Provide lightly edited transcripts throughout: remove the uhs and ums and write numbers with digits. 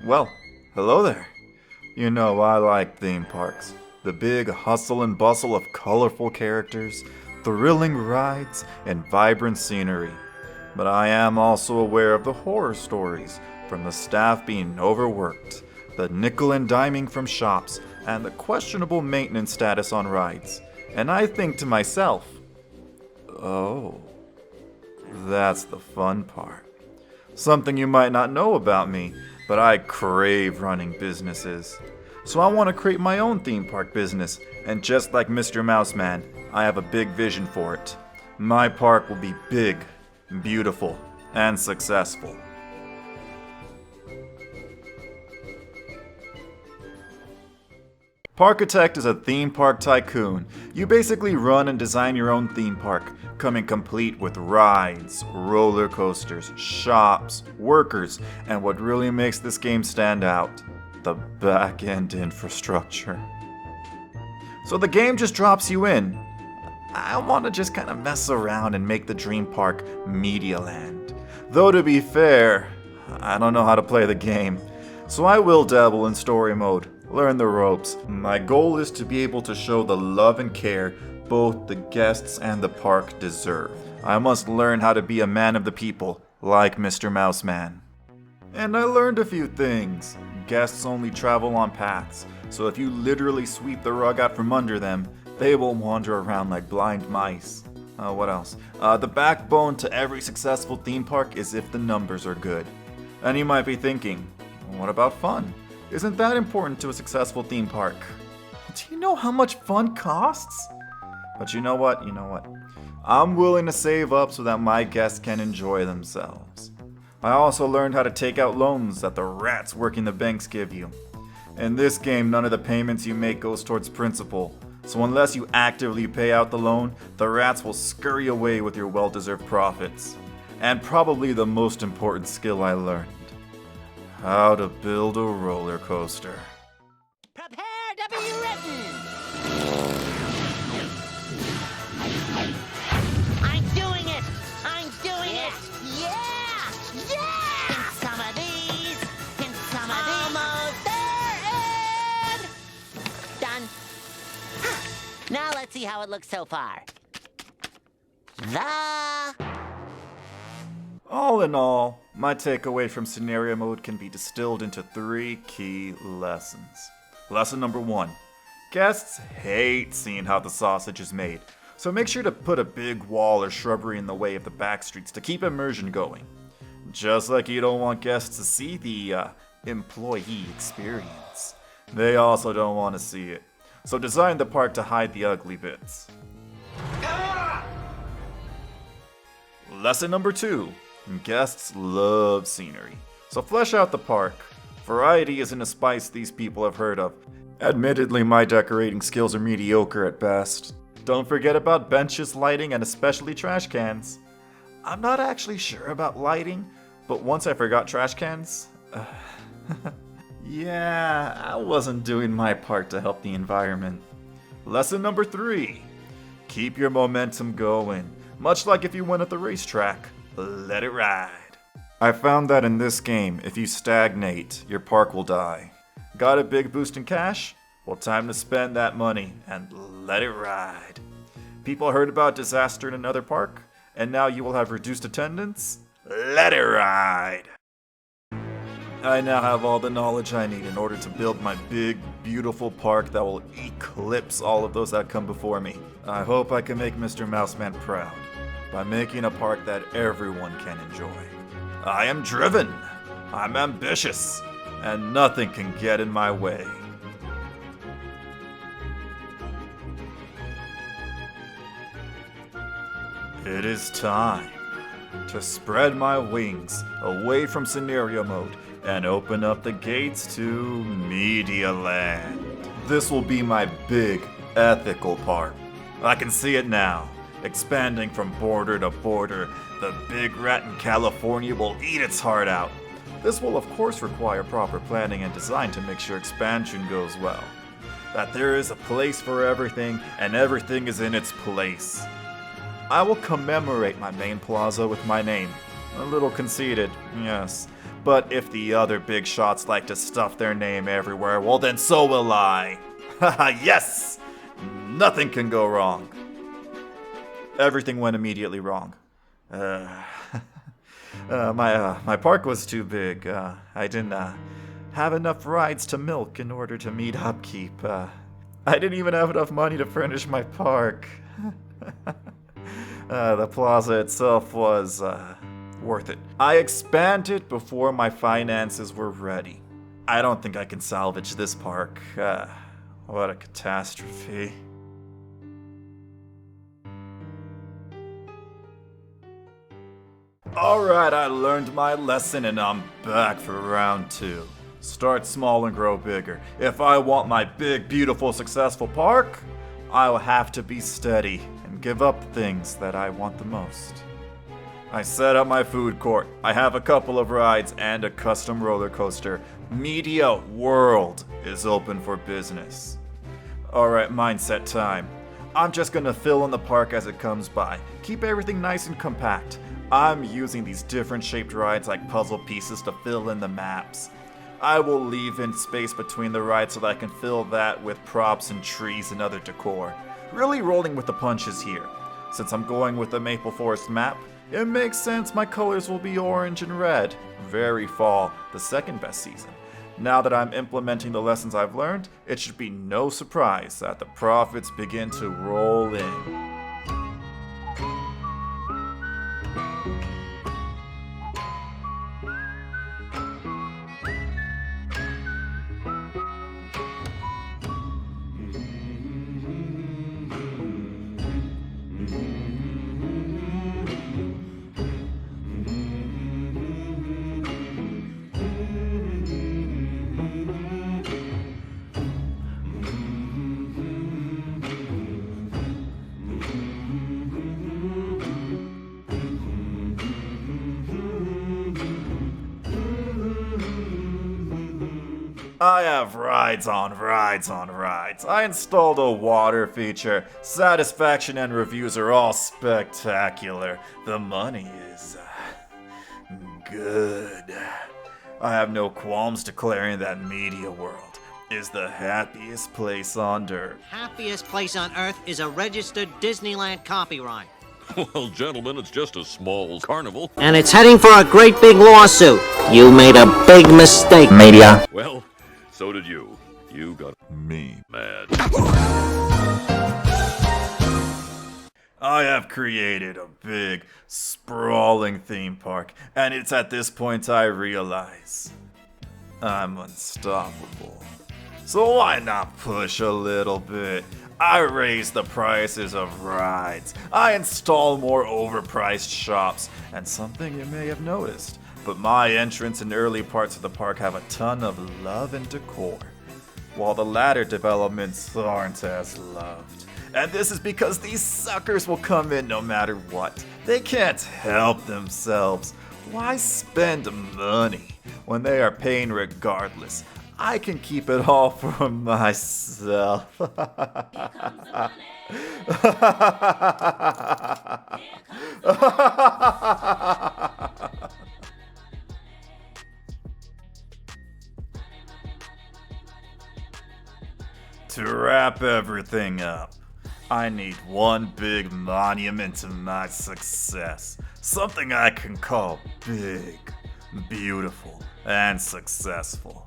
Well, hello there. You know, I like theme parks. The big hustle and bustle of colorful characters, thrilling rides, and vibrant scenery. But I am also aware of the horror stories, from the staff being overworked, the nickel and diming from shops, and the questionable maintenance status on rides. And I think to myself, oh, that's the fun part. Something you might not know about me, but I crave running businesses. So I want to create my own theme park business, and just like Mr. Mouseman, I have a big vision for it. My park will be big, beautiful, and successful. Parkitect is a theme park tycoon. You basically run and design your own theme park, coming complete with rides, roller coasters, shops, workers, and what really makes this game stand out, the back-end infrastructure. So the game just drops you in. I want to just kind of mess around and make the dream park Medialand. Though to be fair, I don't know how to play the game, so I will dabble in story mode. Learn the ropes. My goal is to be able to show the love and care both the guests and the park deserve. I must learn how to be a man of the people, like Mr. Mouseman. And I learned a few things. Guests only travel on paths, so if you literally sweep the rug out from under them, they will wander around like blind mice. What else? The backbone to every successful theme park is if the numbers are good. And you might be thinking, what about fun? Isn't that important to a successful theme park? Do you know how much fun costs? But you know what? I'm willing to save up so that my guests can enjoy themselves. I also learned how to take out loans that the rats working the banks give you. In this game, none of the payments you make goes towards principal, so unless you actively pay out the loan, the rats will scurry away with your well-deserved profits. And probably the most important skill I learned: how to build a roller coaster. Prepare to be written! I'm doing it! I'm doing it! Yeah! Yeah! Pinch some of these! Pinch some of these! Almost there! And... done. Now let's see how it looks so far. All in all, my takeaway from scenario mode can be distilled into 3 key lessons. Lesson number 1. Guests hate seeing how the sausage is made, so make sure to put a big wall or shrubbery in the way of the back streets to keep immersion going. Just like you don't want guests to see the employee experience, they also don't want to see it. So design the park to hide the ugly bits. Lesson number 2. Guests love scenery, so flesh out the park. Variety isn't a spice these people have heard of. Admittedly, my decorating skills are mediocre at best. Don't forget about benches, lighting, and especially trash cans. I'm not actually sure about lighting, but once I forgot trash cans, yeah, I wasn't doing my part to help the environment. Lesson number 3. Keep your momentum going. Much like if you went at the racetrack, let it ride. I found that in this game, if you stagnate, your park will die. Got a big boost in cash? Well, time to spend that money and let it ride. People heard about disaster in another park, and now you will have reduced attendance? Let it ride. I now have all the knowledge I need in order to build my big, beautiful park that will eclipse all of those that come before me. I hope I can make Mr. Mouseman proud by making a park that everyone can enjoy. I am driven, I'm ambitious, and nothing can get in my way. It is time to spread my wings away from scenario mode and open up the gates to Medialand. This will be my big, ethical park. I can see it now. Expanding from border to border, the big rat in California will eat its heart out. This will of course require proper planning and design to make sure expansion goes well. That there is a place for everything, and everything is in its place. I will commemorate my main plaza with my name, A little conceited, yes. But if the other big shots like to stuff their name everywhere, well then so will I. Haha, yes! Nothing can go wrong. Everything went immediately wrong. My park was too big. I didn't have enough rides to milk in order to meet upkeep. I didn't even have enough money to furnish my park. The plaza itself was worth it. I expanded before my finances were ready. I don't think I can salvage this park. What a catastrophe. Alright, I learned my lesson and I'm back for round 2. Start small and grow bigger. If I want my big, beautiful, successful park, I'll have to be steady and give up things that I want the most. I set up my food court. I have a couple of rides and a custom roller coaster. Media World is open for business. Alright, mindset time. I'm just gonna fill in the park as it comes by. Keep everything nice and compact. I'm using these different shaped rides like puzzle pieces to fill in the maps. I will leave in space between the rides so that I can fill that with props and trees and other decor. Really rolling with the punches here. Since I'm going with the Maple Forest map, it makes sense my colors will be orange and red. Very fall, the second best season. Now that I'm implementing the lessons I've learned, it should be no surprise that the profits begin to roll in. I have rides on rides on rides. I installed a water feature. Satisfaction and reviews are all spectacular. The money is good. I have no qualms declaring that Media World is the happiest place on Earth. Happiest place on Earth is a registered Disneyland copyright. Well, gentlemen, it's just a small carnival. And it's heading for a great big lawsuit. You made a big mistake, Media. Well, so did you. You got me mad. I have created a big, sprawling theme park, and it's at this point I realize I'm unstoppable. So why not push a little bit? I raise the prices of rides. I install more overpriced shops, and something you may have noticed, but my entrance and early parts of the park have a ton of love and decor, while the latter developments aren't as loved. And this is because these suckers will come in no matter what. They can't help themselves. Why spend money when they are paying regardless? I can keep it all for myself. To wrap everything up, I need one big monument to my success. Something I can call big, beautiful, and successful.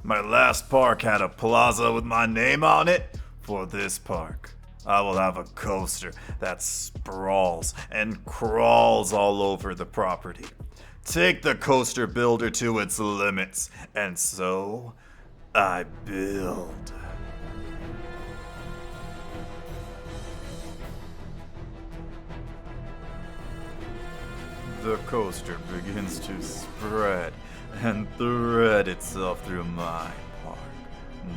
My last park had a plaza with my name on it. For this park, I will have a coaster that sprawls and crawls all over the property. Take the coaster builder to its limits, and so I build. The coaster begins to spread and thread itself through my park.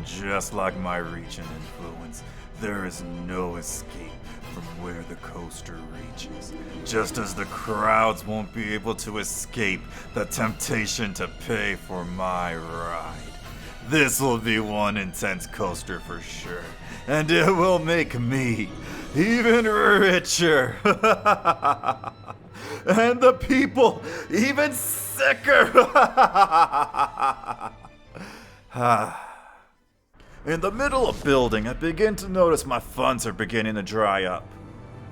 Just like my reach and influence, there is no escape from where the coaster reaches. Just as the crowds won't be able to escape the temptation to pay for my ride. This will be one intense coaster for sure, and it will make me even richer. And the people, even sicker! In the middle of building, I begin to notice my funds are beginning to dry up.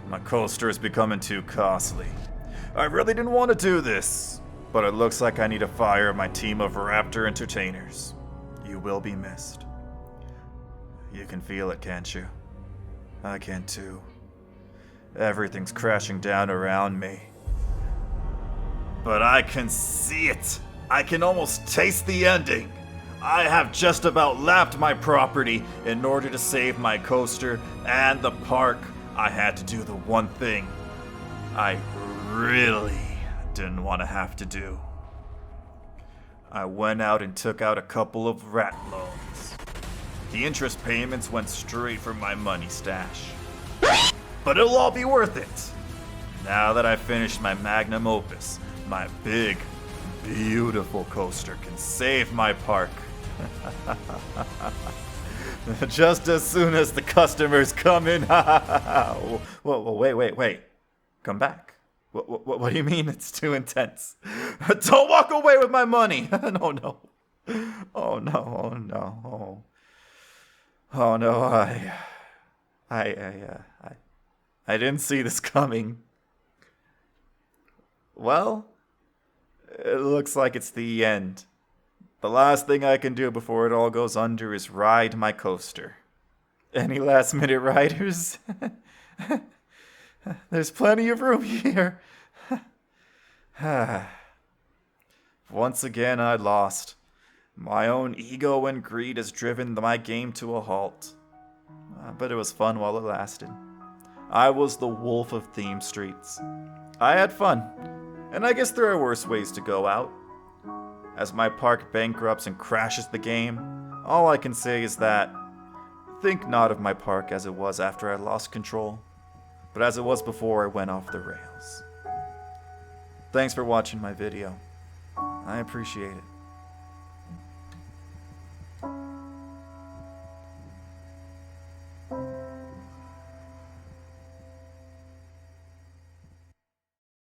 My coaster is becoming too costly. I really didn't want to do this, but it looks like I need to fire my team of Raptor entertainers. You will be missed. You can feel it, can't you? I can too. Everything's crashing down around me. But I can see it. I can almost taste the ending. I have just about lapped my property in order to save my coaster and the park. I had to do the one thing I really didn't want to have to do. I went out and took out a couple of rat loans. The interest payments went straight from my money stash. But it'll all be worth it. Now that I've finished my magnum opus, my big, beautiful coaster can save my park. Just as soon as the customers come in. Whoa, wait. Come back. What do you mean it's too intense? Don't walk away with my money. No. Oh no. I didn't see this coming. Well, it looks like it's the end. The last thing I can do before it all goes under is ride my coaster. Any last minute riders? There's plenty of room here. Once again, I lost. My own ego and greed has driven my game to a halt. But it was fun while it lasted. I was the wolf of Theme Streets. I had fun, and I guess there are worse ways to go out. As my park bankrupts and crashes the game, all I can say is that think not of my park as it was after I lost control, but as it was before I went off the rails. Thanks for watching my video. I appreciate it.